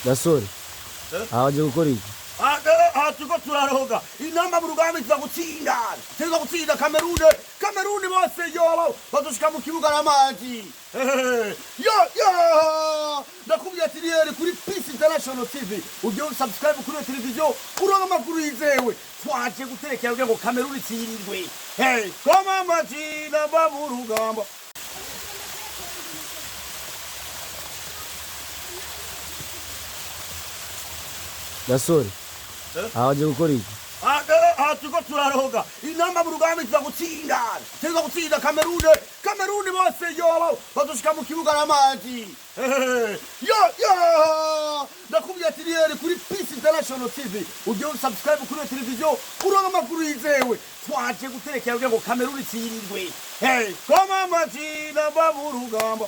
Gasore aje gukora iki? Tuko turaroga inamba mu rugamba iza gutsinda Kameruni bose yoba badushika mu kibuga n'amazi ndakubwiye ati rero kuri Peace International TV ujye subscribe kuri televiziyo uronka amakuru yizewe twaje guterekera kugira ngo Kameruni itsindwe koma amazina ba mu rugamba. Gasore aje gukora iki? Tuko turaroga inamba mu rugamba iza gutsinda Kameruni bose yoba badushika mu kibuga n'amazi ndakubwiye ati rero kuri Peace International TV ujye subscribe kuri televiziyo uronka amakuru yizewe twaje guterekera kugira ngo Kameruni itsindwe koma amazina ba mu rugamba.